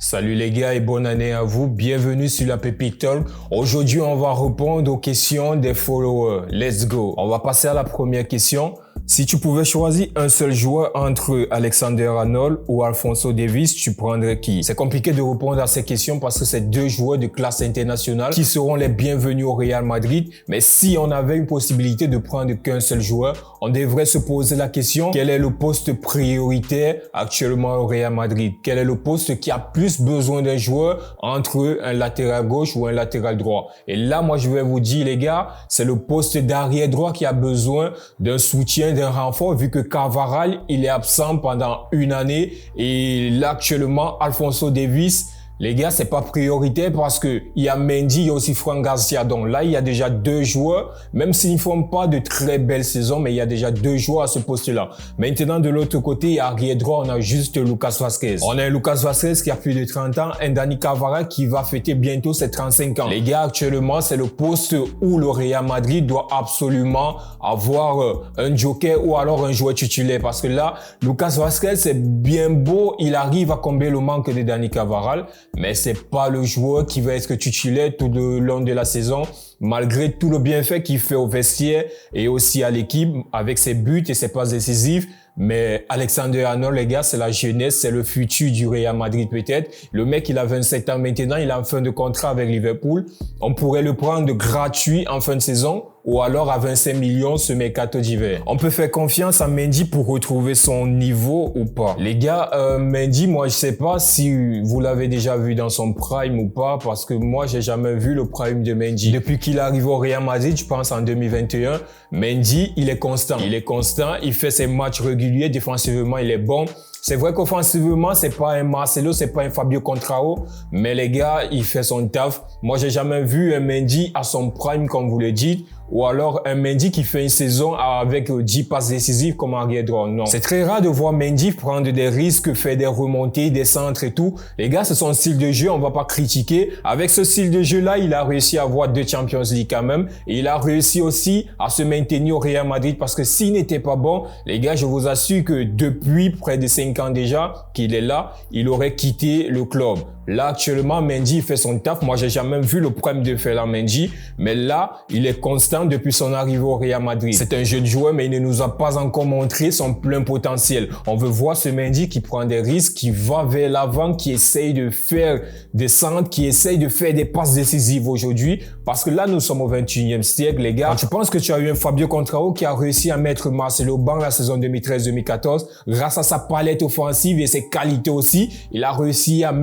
Salut les gars et bonne année à vous. Bienvenue sur la Pépite Talk. Aujourd'hui, on va répondre aux questions des followers. Let's go. On va passer à la première question. Si tu pouvais choisir un seul joueur entre Alexander-Arnold ou Alphonso Davies, tu prendrais qui? C'est compliqué de répondre à ces questions parce que c'est deux joueurs de classe internationale qui seront les bienvenus au Real Madrid. Mais si on avait une possibilité de prendre qu'un seul joueur, on devrait se poser la question: quel est le poste prioritaire actuellement au Real Madrid? Quel est le poste qui a plus besoin d'un joueur entre un latéral gauche ou un latéral droit? Et là, moi, je vais vous dire, les gars, c'est le poste d'arrière droit qui a besoin d'un soutien, d'un renfort, vu que Carvajal, il est absent pendant une année. Et là, actuellement, Alphonso Davies, les gars, c'est pas prioritaire parce que il y a Mendy, il y a aussi Fran Garcia. Donc là, il y a déjà deux joueurs, même s'ils ne font pas de très belles saisons, mais il y a déjà deux joueurs à ce poste-là. Maintenant, de l'autre côté, arrière droit, on a juste Lucas Vázquez. On a un Lucas Vázquez qui a plus de 30 ans, un Dani Carvajal qui va fêter bientôt ses 35 ans. Les gars, actuellement, c'est le poste où le Real Madrid doit absolument avoir un joker ou alors un joueur titulaire. Parce que là, Lucas Vázquez, c'est bien beau, il arrive à combler le manque de Dani Carvajal, mais c'est pas le joueur qui va être titulaire tout le long de la saison, malgré tout le bienfait qu'il fait au vestiaire et aussi à l'équipe avec ses buts et ses passes décisives. Mais Alexander-Arnold, les gars, c'est la jeunesse, c'est le futur du Real Madrid peut-être. Le mec, il a 27 ans maintenant, il est en fin de contrat avec Liverpool. On pourrait le prendre gratuit en fin de saison ou alors à 25 millions ce mercato d'hiver. On peut faire confiance à Mendy pour retrouver son niveau ou pas? Les gars, Mendy, moi, je sais pas si vous l'avez déjà vu dans son prime ou pas, parce que moi, j'ai jamais vu le prime de Mendy. Depuis qu'il arrive au Real Madrid, je pense en 2021, Mendy, il est constant. Il est constant, il fait ses matchs réguliers, défensivement, il est bon. C'est vrai qu'offensivement, c'est pas un Marcelo, c'est pas un Fabio Contrao, mais les gars, il fait son taf. Moi, j'ai jamais vu un Mendy à son prime, comme vous le dites, ou alors un Mendy qui fait une saison avec 10 passes décisives comme arrière droit. Non. C'est très rare de voir Mendy prendre des risques, faire des remontées, des centres et tout. Les gars, c'est son style de jeu, on va pas critiquer. Avec ce style de jeu-là, il a réussi à avoir 2 Champions League quand même. Et il a réussi aussi à se maintenir au Real Madrid parce que s'il n'était pas bon, les gars, je vous assure que depuis près de 5 ans déjà qu'il est là, il aurait quitté le club. Là, actuellement, Mendy fait son taf. Moi, j'ai jamais vu le problème de faire la Mendy, mais là, il est constant depuis son arrivée au Real Madrid. C'est un jeune joueur, mais il ne nous a pas encore montré son plein potentiel. On veut voir ce Mendy qui prend des risques, qui va vers l'avant, qui essaye de faire des centres, qui essaye de faire des passes décisives aujourd'hui. Parce que là, nous sommes au 21e siècle, les gars. Quand tu penses que tu as eu un Fabio Contrao qui a réussi à mettre Marcelo au banc la saison 2013-2014, grâce à sa palette offensive et ses qualités aussi, il a réussi à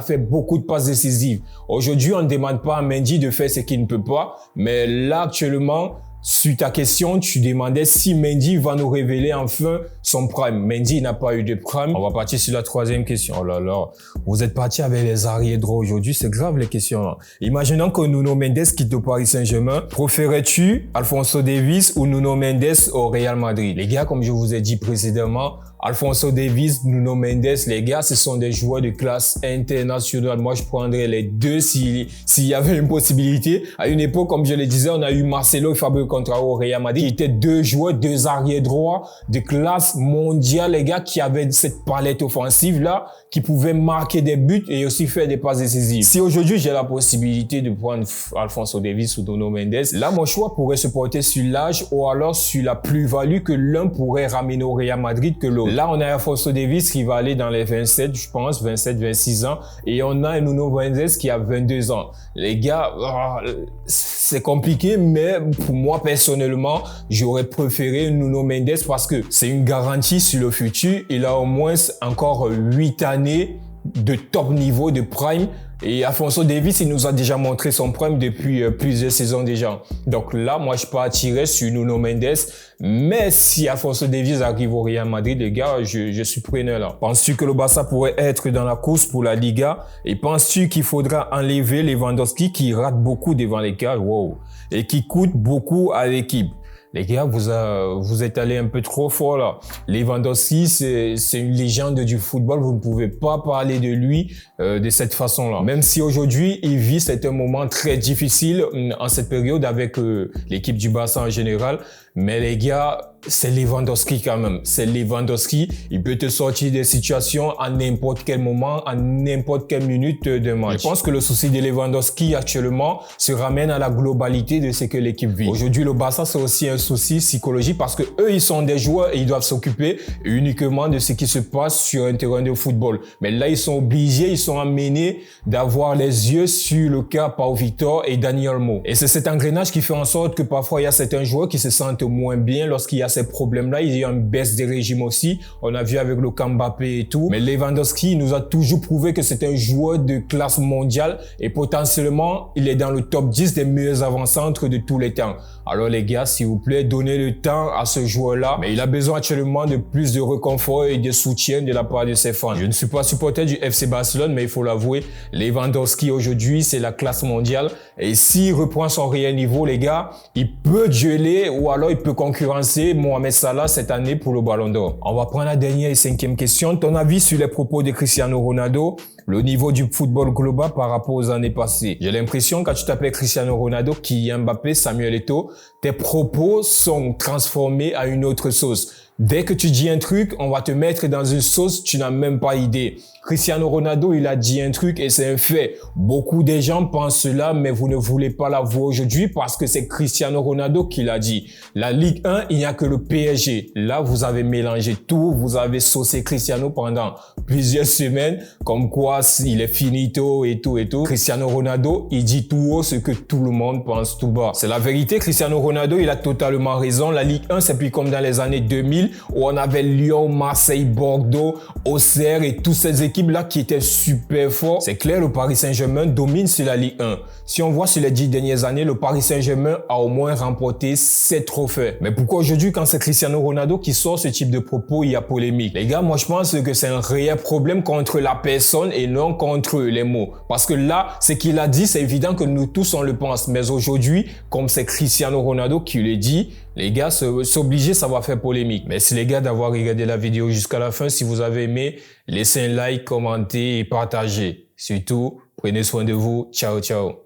fait beaucoup de passes décisives. Aujourd'hui, on ne demande pas à Mendy de faire ce qu'il ne peut pas, mais là, actuellement, sur ta question, tu demandais si Mendy va nous révéler enfin son prime. Mendy n'a pas eu de prime. On va partir sur la troisième question. Oh là là, vous êtes parti avec les arrières droits aujourd'hui, c'est grave les questions là. Imaginons que Nuno Mendes quitte le Paris Saint-Germain. Préférais-tu Alphonso Davies ou Nuno Mendes au Real Madrid? Les gars, comme je vous ai dit précédemment, Alphonso Davies, Nuno Mendes, les gars, ce sont des joueurs de classe internationale. Moi, je prendrais les deux s'il y avait une possibilité. À une époque, comme je le disais, on a eu Marcelo et Fabio Contrao au Real Madrid, qui étaient deux joueurs, deux arrières droits de classe mondiale, les gars, qui avaient cette palette offensive-là, qui pouvaient marquer des buts et aussi faire des passes décisives. Si aujourd'hui, j'ai la possibilité de prendre Alphonso Davies ou Nuno Mendes, là, mon choix pourrait se porter sur l'âge ou alors sur la plus-value que l'un pourrait ramener au Real Madrid que l'autre. Là, on a Alphonso Davies qui va aller dans les 27, je pense, 27, 26 ans. Et on a Nuno Mendes qui a 22 ans. Les gars, c'est compliqué, mais pour moi, personnellement, j'aurais préféré Nuno Mendes parce que c'est une garantie sur le futur. Il a au moins encore 8 années de top niveau, de prime. Et Alphonso Davies, il nous a déjà montré son prime depuis plusieurs saisons déjà. Donc là, moi, je partirais sur Nuno Mendes. Mais si Alphonso Davies arrive au Real Madrid, les gars, je suis preneur là. Penses-tu que le Barça pourrait être dans la course pour la Liga? Et penses-tu qu'il faudra enlever Lewandowski qui rate beaucoup devant les gars? Wow. Et qui coûte beaucoup à l'équipe? Les gars, vous êtes allé un peu trop fort là. Lewandowski, c'est une légende du football. Vous ne pouvez pas parler de lui de cette façon-là. Même si aujourd'hui, il vit un moment très difficile en cette période avec l'équipe du Barça en général. Mais les gars, c'est Lewandowski quand même. C'est Lewandowski. Il peut te sortir des situations à n'importe quel moment, à n'importe quelle minute de match. Je pense que le souci de Lewandowski actuellement se ramène à la globalité de ce que l'équipe vit. Aujourd'hui, le Barça, c'est aussi un souci psychologique parce que eux, ils sont des joueurs et ils doivent s'occuper uniquement de ce qui se passe sur un terrain de football. Mais là, ils sont obligés, ils sont amenés d'avoir les yeux sur le cas Pau Victor et Dani Olmo. Et c'est cet engrenage qui fait en sorte que parfois, il y a certains joueurs qui se sentent moins bien lorsqu'il y a ces problèmes-là. Il y a une baisse des régimes aussi. On a vu avec le camp Mbappé et tout. Mais Lewandowski nous a toujours prouvé que c'est un joueur de classe mondiale et potentiellement, il est dans le top 10 des meilleurs avant-centres de tous les temps. Alors les gars, s'il vous plaît, donnez le temps à ce joueur-là. Mais il a besoin actuellement de plus de réconfort et de soutien de la part de ses fans. Je ne suis pas supporter du FC Barcelone, mais il faut l'avouer, Lewandowski aujourd'hui, c'est la classe mondiale. Et s'il reprend son réel niveau, les gars, il peut dueler ou alors il peut concurrencer Mohamed Salah cette année pour le Ballon d'Or. On va prendre la dernière et cinquième question. Ton avis sur les propos de Cristiano Ronaldo, le niveau du football global par rapport aux années passées? J'ai l'impression quand tu t'appelles Cristiano Ronaldo, Kylian Mbappé, Samuel Eto'o, tes propos sont transformés à une autre sauce. Dès que tu dis un truc, on va te mettre dans une sauce, tu n'as même pas idée. Cristiano Ronaldo, il a dit un truc et c'est un fait. Beaucoup de gens pensent cela, mais vous ne voulez pas la voir aujourd'hui parce que c'est Cristiano Ronaldo qui l'a dit. La Ligue 1, il n'y a que le PSG. Là, vous avez mélangé tout, vous avez saucé Cristiano pendant plusieurs semaines, comme quoi il est finito et tout et tout. Cristiano Ronaldo, il dit tout haut ce que tout le monde pense tout bas. C'est la vérité, Cristiano Ronaldo, il a totalement raison. La Ligue 1, c'est plus comme dans les années 2000 où on avait Lyon, Marseille, Bordeaux, Auxerre et toutes ces équipes-là qui étaient super forts. C'est clair, le Paris Saint-Germain domine sur la Ligue 1. Si on voit sur les 10 dernières années, le Paris Saint-Germain a au moins remporté 7 trophées. Mais pourquoi aujourd'hui, quand c'est Cristiano Ronaldo qui sort ce type de propos, il y a polémique? Les gars, moi je pense que c'est un réel problème contre la personne et non contre les mots. Parce que là, ce qu'il a dit, c'est évident que nous tous on le pense. Mais aujourd'hui, comme c'est Cristiano Ronaldo qui le dit, les gars, s'obliger, ça va faire polémique. Merci les gars d'avoir regardé la vidéo jusqu'à la fin. Si vous avez aimé, laissez un like, commentez et partagez. Surtout, prenez soin de vous. Ciao, ciao.